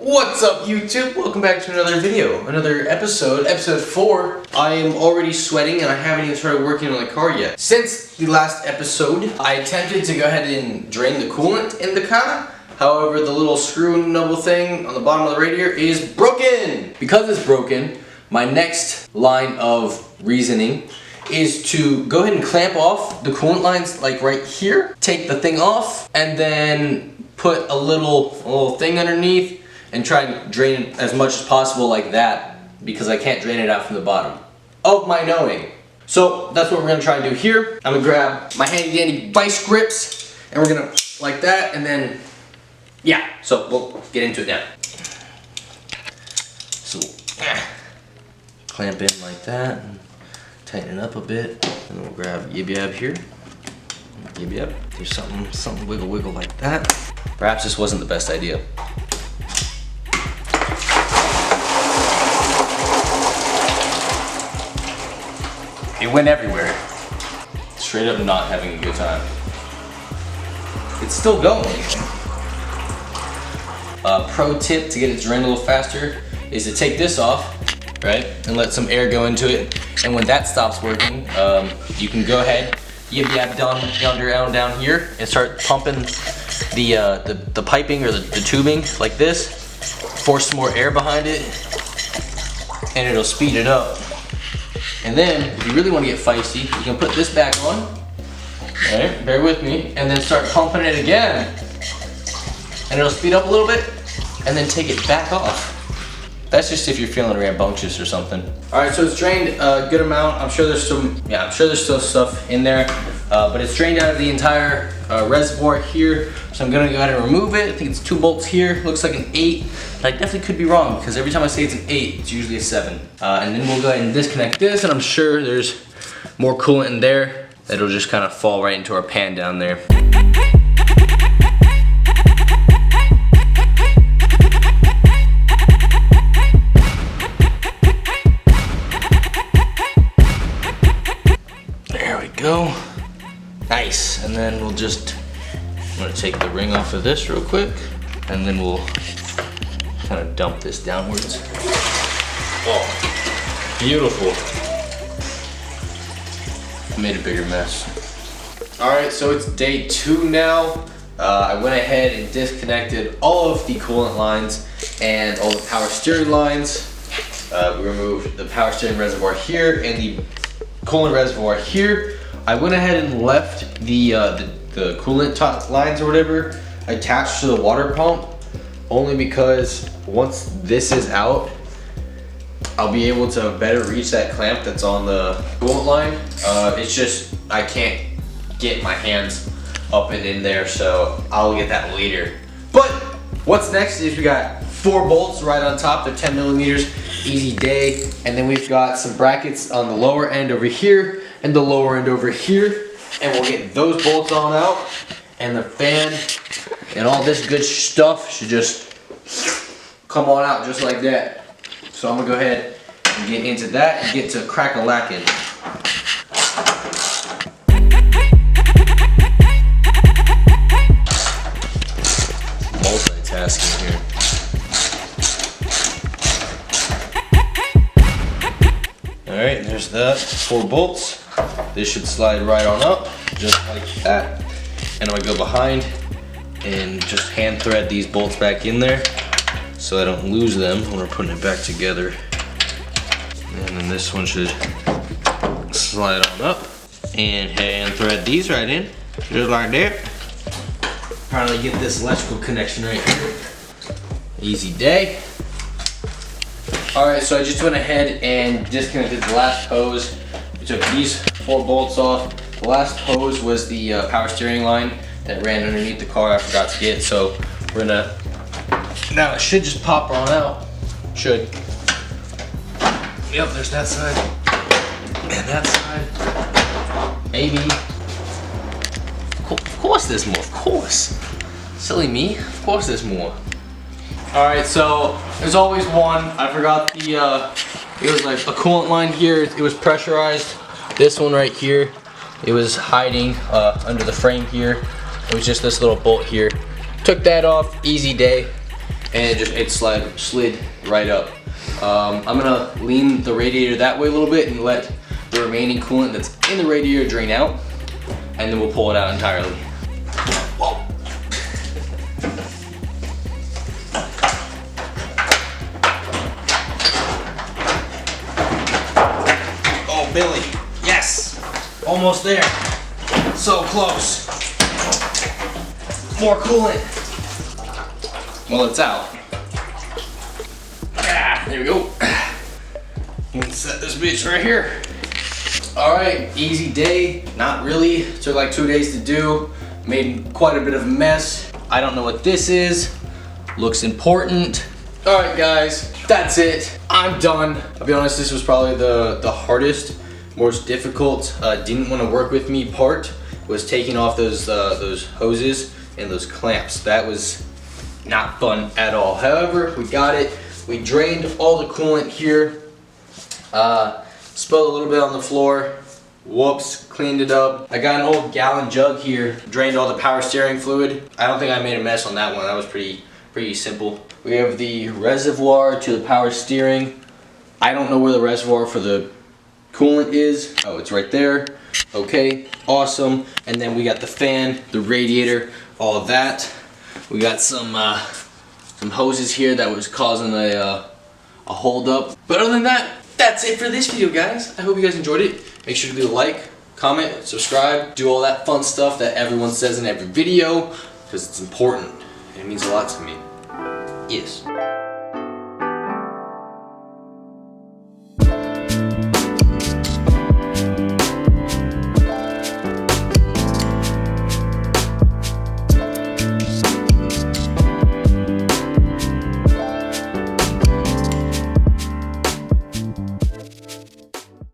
What's up, YouTube? Welcome back to another video, another episode 4. I am already sweating and I haven't even started working on the car yet. Since the last episode, I attempted to go ahead and drain the coolant in the car. However, the little screw nubble thing on the bottom of the radiator is broken. Because it's broken, my next line of reasoning is to go ahead and clamp off the coolant lines like right here, take the thing off, and then put a little thing underneath and try and drain it as much as possible like that, because I can't drain it out from the bottom of my knowing. So that's what we're gonna try and do here. I'm gonna grab my handy dandy vice grips and we're gonna like that, and then yeah, so we'll get into it now. So clamp in like that and tighten it up a bit, and we'll grab yib yab here. Yib yab, there's something wiggle like that. Perhaps this wasn't the best idea. It went everywhere. Straight up not having a good time. It's still going. Pro tip to get it drained a little faster is to take this off, right? And let some air go into it. And when that stops working, you can go ahead, yib yab down here and start pumping the piping or the tubing like this. Force some more air behind it and it'll speed it up. And then, if you really want to get feisty, you can put this back on, right, bear with me, and then start pumping it again. And it'll speed up a little bit, and then take it back off. That's just if you're feeling rambunctious or something. All right, so it's drained a good amount. I'm sure there's still stuff in there, but it's drained out of the entire reservoir here. So I'm gonna go ahead and remove it. I think it's 2 bolts here. Looks like an 8, but I definitely could be wrong because every time I say it's an 8, it's usually a 7. And then we'll go ahead and disconnect this, and I'm sure there's more coolant in there that'll just kind of fall right into our pan down there. There we go. Nice. And then we'll just, I'm gonna take the ring off of this real quick, and then we'll kind of dump this downwards. Oh, beautiful. Made a bigger mess. All right, so it's day 2 now. I went ahead and disconnected all of the coolant lines and all the power steering lines. We removed the power steering reservoir here and the coolant reservoir here. I went ahead and left the coolant top lines or whatever attached to the water pump, only because once this is out, I'll be able to better reach that clamp that's on the coolant line. It's just I can't get my hands up and in there, so I'll get that later. But what's next is we got 4 bolts right on top. They're 10 millimeters, easy day. And then we've got some brackets on the lower end over here and the lower end over here. And we'll get those bolts on out, and the fan and all this good stuff should just come on out just like that. So I'm gonna go ahead and get into that and get to crack-a-lackin'. Multitasking here. All right, there's that, 4 bolts. This should slide right on up, just like that. And I'm gonna go behind and just hand thread these bolts back in there so I don't lose them when we're putting it back together. And then this one should slide on up and hand thread these right in, just like that. Finally get this electrical connection right here. Easy day. All right, so I just went ahead and disconnected the last hose. We took these 4 bolts off. The last hose was the power steering line that ran underneath the car. I forgot to get, so we're gonna, now it should just pop on out. Should. Yep, there's that side. And that side. Maybe. Of course there's more, of course. Silly me, of course there's more. All right, so there's always one. I forgot the, it was like a coolant line here. It was pressurized. This one right here, it was hiding under the frame here. It was just this little bolt here. Took that off, easy day. and it slid right up. I'm gonna lean the radiator that way a little bit and let the remaining coolant that's in the radiator drain out, and then we'll pull it out entirely. Whoa. Oh, Billy, yes, almost there, so close. More coolant. Well, it's out. Ah, there we go. Let's set this bitch right here. All right, easy day. Not really. Took like 2 days to do. Made quite a bit of a mess. I don't know what this is. Looks important. All right, guys, that's it. I'm done. I'll be honest, this was probably the hardest, most difficult, didn't want to work with me part was taking off those hoses and those clamps. That was not fun at all. However, we got it. We drained all the coolant here. Spilled a little bit on the floor. Whoops, cleaned it up. I got an old gallon jug here. Drained all the power steering fluid. I don't think I made a mess on that one. That was pretty simple. We have the reservoir to the power steering. I don't know where the reservoir for the coolant is. Oh, it's right there. Okay, awesome. And then we got the fan, the radiator, all of that. We got some hoses here that was causing a hold-up. But other than that, that's it for this video, guys. I hope you guys enjoyed it. Make sure to leave a like, comment, subscribe, do all that fun stuff that everyone says in every video, because it's important and it means a lot to me. Yes.